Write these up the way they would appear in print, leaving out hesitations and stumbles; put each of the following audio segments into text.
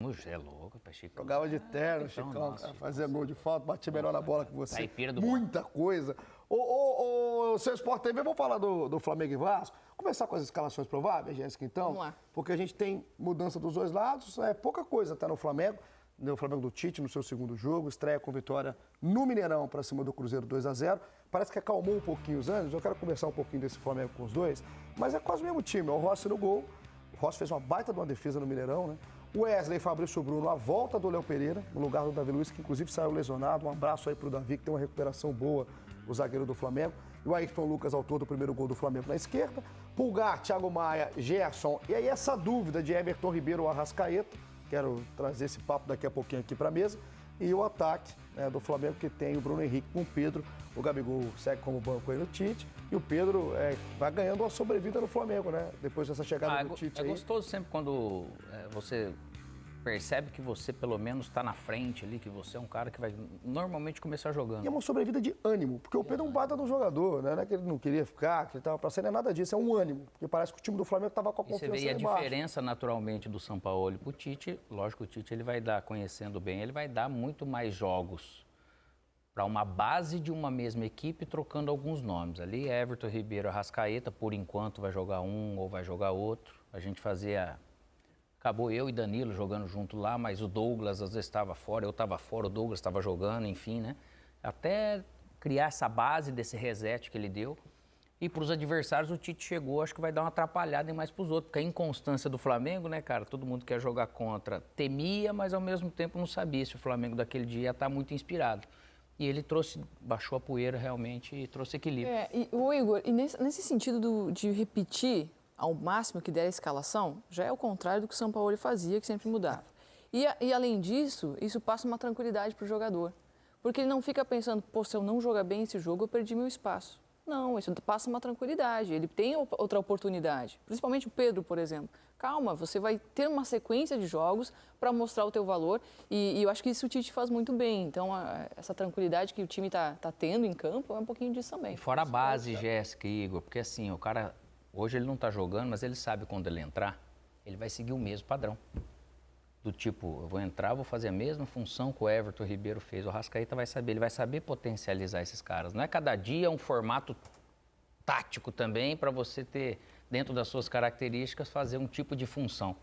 Você é louco, Chico. Jogava de terno, Chicão, cara, fazia gol de falta, batia melhor na bola que você. Muita coisa. Seu Sport TV, vamos falar do Flamengo e Vasco? Começar com as escalações prováveis, Jéssica, então? Vamos lá. Porque a gente tem mudança dos dois lados, é pouca coisa até no Flamengo. O Flamengo do Tite no seu segundo jogo, estreia com vitória no Mineirão para cima do Cruzeiro 2-0. Parece que acalmou um pouquinho os ânimos, eu quero conversar um pouquinho desse Flamengo com os dois, mas é quase o mesmo time, é o Rossi no gol. O Rossi fez uma baita de uma defesa no Mineirão, né? O Wesley, Fabrício Bruno, a volta do Léo Pereira, no lugar do Davi Luiz, que inclusive saiu lesionado. Um abraço aí pro Davi, que tem uma recuperação boa, o zagueiro do Flamengo. E o Ayrton Lucas, autor do primeiro gol do Flamengo na esquerda. Pulgar, Thiago Maia, Gerson. E aí essa dúvida de Everton Ribeiro ou Arrascaeta. Quero trazer esse papo daqui a pouquinho aqui para a mesa. E o ataque do Flamengo, que tem o Bruno Henrique com o Pedro. O Gabigol segue como banco aí no Tite. E o Pedro vai ganhando uma sobrevida no Flamengo, né? Depois dessa chegada do Tite aí. É gostoso sempre quando você percebe que você pelo menos está na frente ali, que você é um cara que vai normalmente começar jogando. E é uma sobrevida de ânimo, porque o Pedro é um baita do jogador, né? Não é que ele não queria ficar, que ele estava para ser, não é nada disso, é um ânimo. Porque parece que o time do Flamengo estava com a confiança e você vê a lá embaixo. diferença naturalmente do Sampaoli para o Tite. Lógico, o Tite ele vai dar, conhecendo bem, ele vai dar muito mais jogos para uma base de uma mesma equipe, trocando alguns nomes. Ali, Everton Ribeiro, Arrascaeta, por enquanto vai jogar um ou vai jogar outro. A gente fazia... Acabou eu e Danilo jogando junto lá, mas o Douglas às vezes estava fora, eu estava fora, o Douglas estava jogando, enfim, né? Até criar essa base desse reset que ele deu. E para os adversários, o Tite chegou, acho que vai dar uma atrapalhada mais para os outros, porque a inconstância do Flamengo, né, cara? Todo mundo quer jogar contra, temia, mas ao mesmo tempo não sabia se o Flamengo daquele dia ia estar muito inspirado. E ele baixou a poeira realmente e trouxe equilíbrio. O Igor, e nesse sentido de repetir ao máximo que der a escalação, já é o contrário do que o Sampaoli fazia, que sempre mudava. E além disso, isso passa uma tranquilidade para o jogador. Porque ele não fica pensando, se eu não jogar bem esse jogo, eu perdi meu espaço. Não, isso passa uma tranquilidade, ele tem outra oportunidade. Principalmente o Pedro, por exemplo. Calma, você vai ter uma sequência de jogos para mostrar o teu valor e eu acho que isso o Tite faz muito bem. Então, essa tranquilidade que o time está tendo em campo é um pouquinho disso também. E fora a base, Jéssica e Igor, porque assim, o cara... Hoje ele não está jogando, mas ele sabe quando ele entrar, ele vai seguir o mesmo padrão. Do tipo, eu vou entrar, vou fazer a mesma função que o Everton Ribeiro fez. O Arrascaeta vai saber, ele vai saber potencializar esses caras. Não é cada dia um formato tático também para você ter, dentro das suas características, fazer um tipo de função.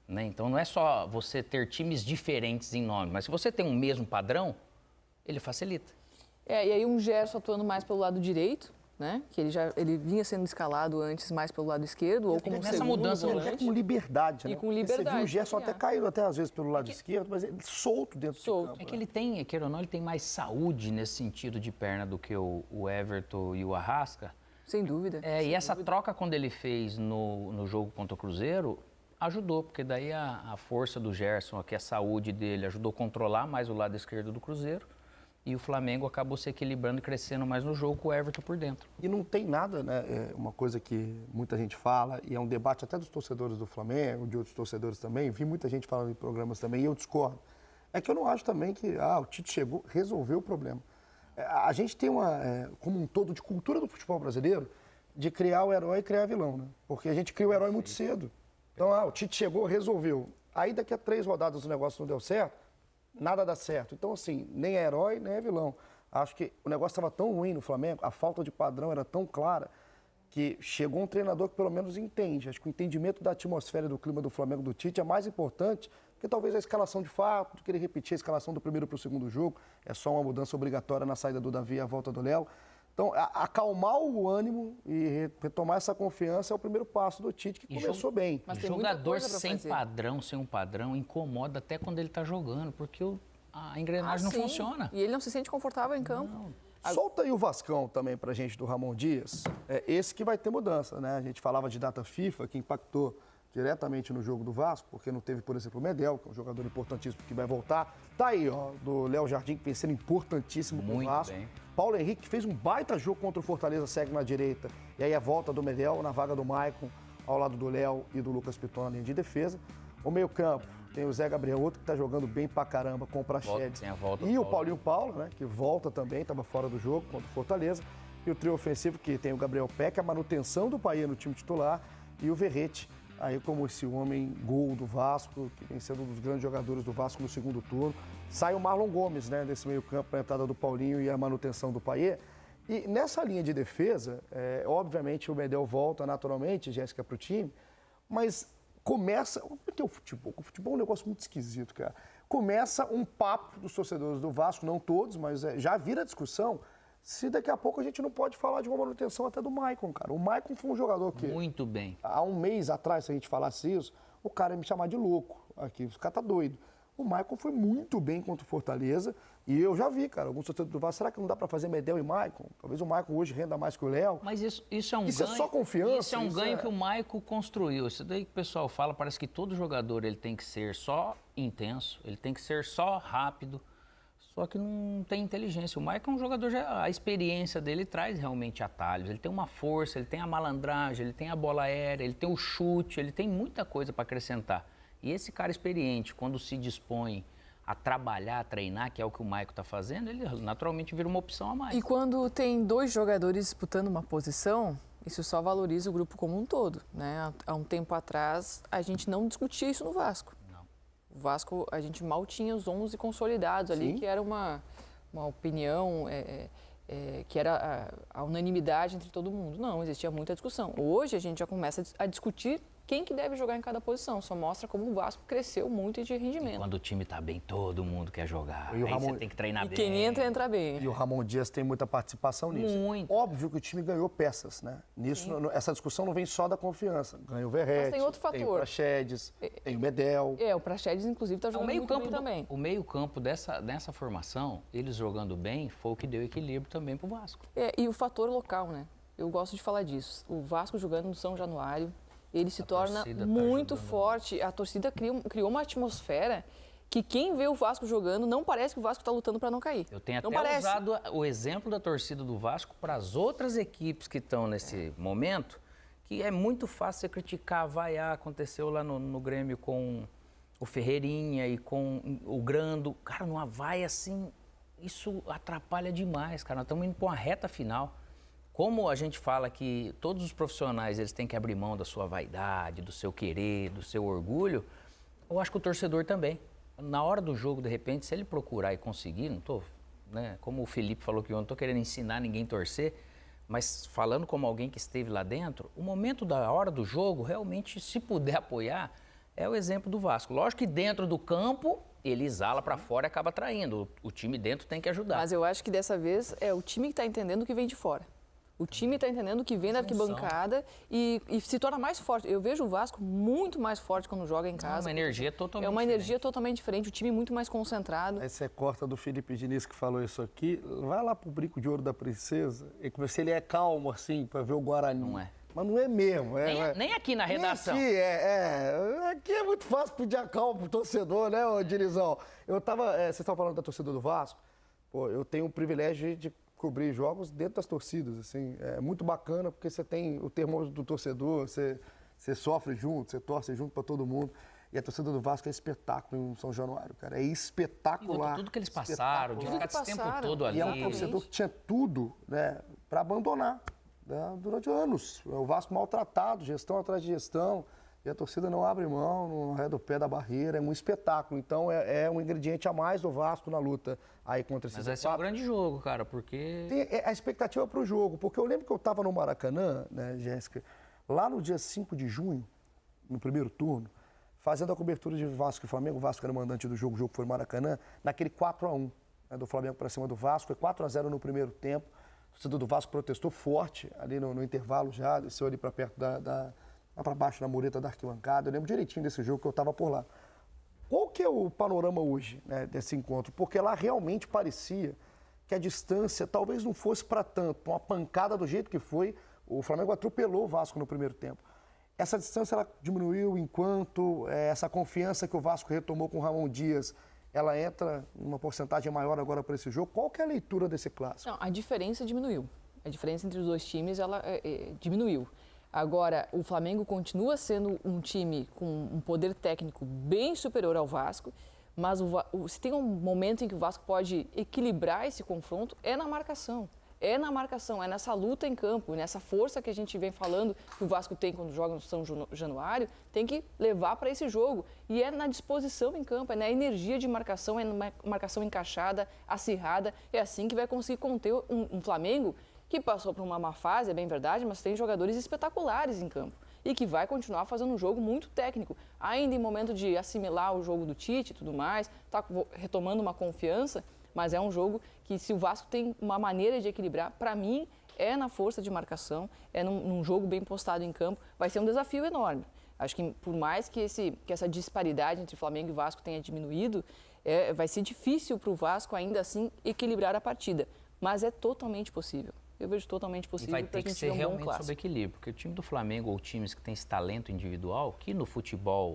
Né? Então não é só você ter times diferentes em nome, mas se você tem um mesmo padrão, ele facilita. E aí um Gerson atuando mais pelo lado direito, né? Que ele vinha sendo escalado antes mais pelo lado esquerdo ou como nessa mudança com liberdade, né? E com liberdade. Você viu o Gerson até caindo até às vezes pelo lado esquerdo, mas ele solto dentro do campo. É que ele tem, queira ou não, ele tem mais saúde nesse sentido de perna do que o Everton e o Arrasca. Sem dúvida. E essa troca quando ele fez no jogo contra o Cruzeiro ajudou, porque daí a força do Gerson, aqui a saúde dele ajudou a controlar mais o lado esquerdo do Cruzeiro. E o Flamengo acabou se equilibrando e crescendo mais no jogo com o Everton por dentro. E não tem nada, né? Uma coisa que muita gente fala, e é um debate até dos torcedores do Flamengo, de outros torcedores também, vi muita gente falando em programas também, e eu discordo. É que eu não acho também que o Tite chegou, resolveu o problema. A gente tem como um todo, de cultura do futebol brasileiro, de criar o herói e criar o vilão, né? Porque a gente cria o herói muito cedo. Então, o Tite chegou, resolveu. Aí daqui a 3 rodadas o negócio não deu certo, nada dá certo. Então, assim, nem é herói, nem é vilão. Acho que o negócio estava tão ruim no Flamengo, a falta de padrão era tão clara, que chegou um treinador que pelo menos entende. Acho que o entendimento da atmosfera e do clima do Flamengo do Tite é mais importante que talvez a escalação de fato, do que ele repetir a escalação do primeiro para o segundo jogo. É só uma mudança obrigatória na saída do Davi e a volta do Léo. Então, acalmar o ânimo e retomar essa confiança é o primeiro passo do Tite, que começou bem. Mas jogador sem padrão, sem um padrão, incomoda até quando ele está jogando, porque a engrenagem não funciona. E ele não se sente confortável em campo. Solta aí o Vascão também pra gente, do Ramon Dias. Esse que vai ter mudança, né? A gente falava de data FIFA, que impactou diretamente no jogo do Vasco, porque não teve, por exemplo, o Medel, que é um jogador importantíssimo que vai voltar. Tá aí, do Léo Jardim, que vem sendo importantíssimo pro Vasco. Bem. Paulo Henrique, que fez um baita jogo contra o Fortaleza, segue na direita. E aí a volta do Medel na vaga do Maicon, ao lado do Léo e do Lucas Piton na linha de defesa. O meio-campo tem o Zé Gabriel, outro que tá jogando bem pra caramba com o Praxedes. E o Paulinho Paulo, né, que volta também, estava fora do jogo contra o Fortaleza. E o trio ofensivo, que tem o Gabriel Peck, a manutenção do Paia no time titular, e o Verrete, aí como esse homem gol do Vasco, que vem sendo um dos grandes jogadores do Vasco no segundo turno. Sai o Marlon Gomes, né, desse meio campo, para a entrada do Paulinho e a manutenção do Payet. E nessa linha de defesa, obviamente o Medel volta naturalmente, Jéssica, para o time, mas começa... O que é o futebol? O futebol é um negócio muito esquisito, cara. Começa um papo dos torcedores do Vasco, não todos, mas já vira discussão, se daqui a pouco a gente não pode falar de uma manutenção até do Maicon, cara. O Maicon foi um jogador que... Muito bem. Há um mês atrás, se a gente falasse isso, o cara ia me chamar de louco aqui, o cara tá doido. O Maicon foi muito bem contra o Fortaleza e eu já vi, cara, alguns torcedores do Vasco, será que não dá para fazer Medel e Maicon? Talvez o Maicon hoje renda mais que o Léo. Mas isso é um Isso ganho. é só confiança. Isso é um ganho que o Maicon construiu. Isso daí que o pessoal fala, parece que todo jogador ele tem que ser só intenso, ele tem que ser só rápido, só que não tem inteligência. O Maicon é um jogador, a experiência dele traz realmente atalhos. Ele tem uma força, ele tem a malandragem, ele tem a bola aérea, ele tem o chute, ele tem muita coisa para acrescentar. E esse cara experiente, quando se dispõe a trabalhar, a treinar, que é o que o Maicon está fazendo, ele naturalmente vira uma opção a mais. E quando tem dois jogadores disputando uma posição, isso só valoriza o grupo como um todo, né? Há um tempo atrás, a gente não discutia isso no Vasco. Não. O Vasco, a gente mal tinha os 11 consolidados ali, que era uma opinião, que era a unanimidade entre todo mundo. Não, existia muita discussão. Hoje, a gente já começa a discutir quem que deve jogar em cada posição. Só mostra como o Vasco cresceu muito de rendimento. E quando o time está bem, todo mundo quer jogar. E o Aí Ramon... você tem que treinar bem. Quem entra bem. E o Ramon Dias tem muita participação nisso. Muito. Óbvio que o time ganhou peças, né? Nisso, essa discussão não vem só da confiança. Ganhou o Verratti, Mas tem outro fator. tem o Praxedes, tem o Medel. O Praxedes, inclusive, está jogando muito bem também. O meio-campo dessa formação, eles jogando bem, foi o que deu equilíbrio também para o Vasco. E o fator local, né? Eu gosto de falar disso. O Vasco jogando no São Januário, ele se torna muito forte. A torcida criou uma atmosfera que quem vê o Vasco jogando não parece que o Vasco está lutando para não cair. Eu tenho até usado o exemplo da torcida do Vasco para as outras equipes que estão nesse momento, que é muito fácil você criticar, vaiar. Aconteceu lá no Grêmio com o Ferreirinha e com o Grando. Cara, numa vaia assim, isso atrapalha demais, cara. Nós estamos indo para uma reta final. Como a gente fala que todos os profissionais eles têm que abrir mão da sua vaidade, do seu querer, do seu orgulho, eu acho que o torcedor também. Na hora do jogo, de repente, se ele procurar e conseguir, não estou, né, como o Felipe falou que eu não estou querendo ensinar ninguém a torcer, mas falando como alguém que esteve lá dentro, o momento da hora do jogo, realmente, se puder apoiar, é o exemplo do Vasco. Lógico que dentro do campo, ele exala para fora e acaba traindo. O time dentro tem que ajudar. Mas eu acho que dessa vez é o time que está entendendo o que vem de fora. O time está entendendo que vem da arquibancada e se torna mais forte. Eu vejo o Vasco muito mais forte quando joga em casa. Uma energia totalmente É uma diferente. energia totalmente diferente, o time muito mais concentrado. Aí você corta do Felipe Diniz que falou isso aqui, vai lá pro Brinco de Ouro da Princesa e como se ele é calmo assim para ver o Guarani. Não é. Mas não é mesmo. Nem aqui na redação. Nem aqui, aqui é muito fácil pedir a calma pro torcedor, né, ô Dinizão? Vocês estavam falando da torcida do Vasco. Pô, eu tenho o privilégio de cobrir jogos dentro das torcidas, assim, é muito bacana porque você tem o termômetro do torcedor, você sofre junto, você torce junto para todo mundo. E a torcida do Vasco é espetáculo em São Januário, cara, é espetacular. E tudo que eles passaram, de ficar esse tempo todo ali. E é um torcedor que tinha tudo, né, para abandonar, né, durante anos. O Vasco maltratado, gestão atrás de gestão, e a torcida não abre mão, não arreda o pé da barreira, é um espetáculo. Então é um ingrediente a mais do Vasco na luta aí contra esses. Mas vai ser um grande jogo, cara, porque... Tem a expectativa para o jogo, porque eu lembro que eu estava no Maracanã, né, Jéssica, lá no dia 5 de junho, no primeiro turno, fazendo a cobertura de Vasco e Flamengo. O Vasco era o mandante do jogo, o jogo foi no Maracanã, naquele 4-1, né, do Flamengo para cima do Vasco, foi 4-0 no primeiro tempo. O torcedor do Vasco protestou forte ali no intervalo já, desceu ali para perto lá para baixo, na mureta da arquibancada. Eu lembro direitinho desse jogo que eu estava por lá. Qual que é o panorama hoje, né, desse encontro? Porque lá realmente parecia que a distância talvez não fosse para tanto. Uma pancada do jeito que foi, o Flamengo atropelou o Vasco no primeiro tempo. Essa distância ela diminuiu enquanto essa confiança que o Vasco retomou com o Ramon Dias, ela entra em uma porcentagem maior agora para esse jogo. Qual que é a leitura desse clássico? Não, a diferença diminuiu. A diferença entre os dois times ela diminuiu. Agora, o Flamengo continua sendo um time com um poder técnico bem superior ao Vasco, mas se tem um momento em que o Vasco pode equilibrar esse confronto, é na marcação. é na marcação, é nessa luta em campo, nessa força que a gente vem falando que o Vasco tem quando joga no São Januário, tem que levar para esse jogo. E é na disposição em campo, é na energia de marcação, é numa marcação encaixada, acirrada. É assim que vai conseguir conter um Flamengo que passou por uma má fase, é bem verdade, mas tem jogadores espetaculares em campo. E que vai continuar fazendo um jogo muito técnico, ainda em momento de assimilar o jogo do Tite e tudo mais, está retomando uma confiança, mas é um jogo que, se o Vasco tem uma maneira de equilibrar, para mim, é na força de marcação, é num jogo bem postado em campo, vai ser um desafio enorme. Acho que, por mais que essa disparidade entre Flamengo e Vasco tenha diminuído, vai ser difícil para o Vasco, ainda assim, equilibrar a partida, mas é totalmente possível. Eu vejo totalmente possível para a gente ter um bom clássico. Vai ter que ser realmente sobre equilíbrio, porque o time do Flamengo ou times que têm esse talento individual, que no futebol